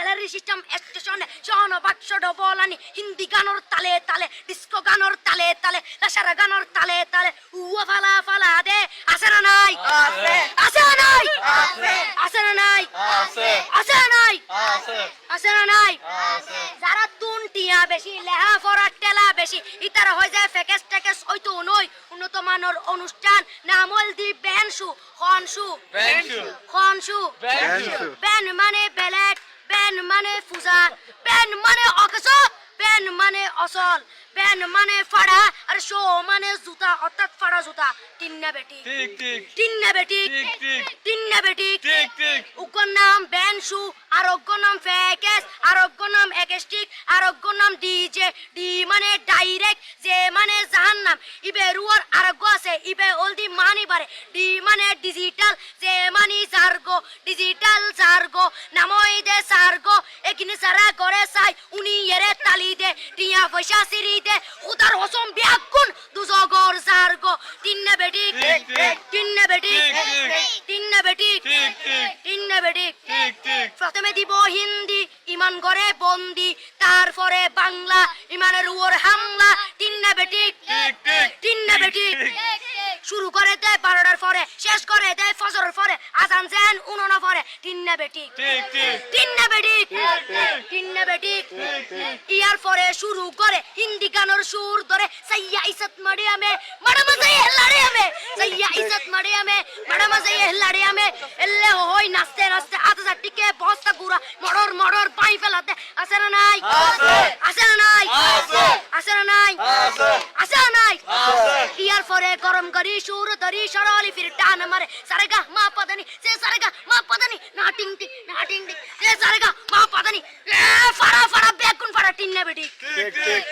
Gallery system স্টেশনে শোনো বাক্স ডবলানি হিন্দি গানোর তালে তালে ডিস্কো গানোর তালে তালে লাসারা গানোর তালে তালে উয়া ফালা ফালা দে আছে না নাই আছে আছে না নাই আছে আছে না নাই আছে আছে না নাই আছে আছে না নাই আছে যারা তুনটিয়া বেশি লেহা ফরার টেলা বেশি ইতারা হয়ে যায় ফেকেস টেকেস হয়তো নই উন্নত মানের অনুষ্ঠান নামল দি বেনসু খনসু বেনসু খনসু বেনসু বেন মানে বেলেট বেন মানে ফুজা বেন মানে অকস বেন মানে অসল বেন মানে ফাড়া আর শো মানে জুতা অর্থাৎ ফাড়া জুতা তিন্না বেটি ঠিক ঠিক তিন্না বেটি ঠিক ঠিক তিন্না বেটি ঠিক ঠিক উগ্র নাম বেনসু আরোগ্য নাম ফেকেস আরোগ্য নাম একেস্টিক আরোগ্য নাম ডিজে ডি মানে ডাইরেক্ট যে মানে জাহান্নাম ইবে রুয়ার আরোগ্য আছে ইবে অলদি মানি বারে ডি মানে ডিজিটাল যে মানি জার্গো ডিজিটাল জার্গো নামই দে সার্গো একিনি সারা করে সাই উনি এরে তালি দে টিয়া পয়সা সিরি দে উদার হসম বিয়াকুন দুজগর জার্গো তিন্না বেটি ঠিক, ঠিক। তিন্না বেটি ঠিক, ঠিক। তিন্না বেটি ঠিক ঠিক তিন্না বেটি ঠিক ঠিক প্রথমে দিব হিন্দি ইমান করে বন্দি তারপরে বাংলা ইমানের উপর হামলা তিন্না বেটি ঠিক ঠিক তিন্না বেটি ঠিক। শুরু করে দেয় 12টার পরে শেষ করে দেয় ফজরের পরে আজান যেন উননা পরে তিন্না বেটি ঠিক ঠিক তিন্না বেটি ঠিক। তিন্না বেটি ঠিক, ঠিক। ইয়ার পরে শুরু করে হিন্দি গানের সুর ধরে সাইয়া ইসত মারিয়ামে ম্যাডাম সাইয়া হেলাড়িয়ামে সাইয়া ইসত মারিয়ামে ম্যাডাম সাইয়া হেলাড়িয়ামে এলে হই নাচতে নাচতে আধা টিকে বস্তা গুড়া মড়র মড়র পাই ফেলাতে আছে না নাই আছে। আছে না নাই আছে। আছে না নাই আছে। আছে না নাই আছে। ইয়ার পরে গরম করি সুর ধরি সরলি ফির টান মারে সারেগা মা পদানি সে সারেগা মা পদানি না টিং টিং না টিং টিং সে সারেগা মা পদানি ফাড়া ফাড়া বেগুন ফাড়া টিন্না বেটি ঠিক ঠিক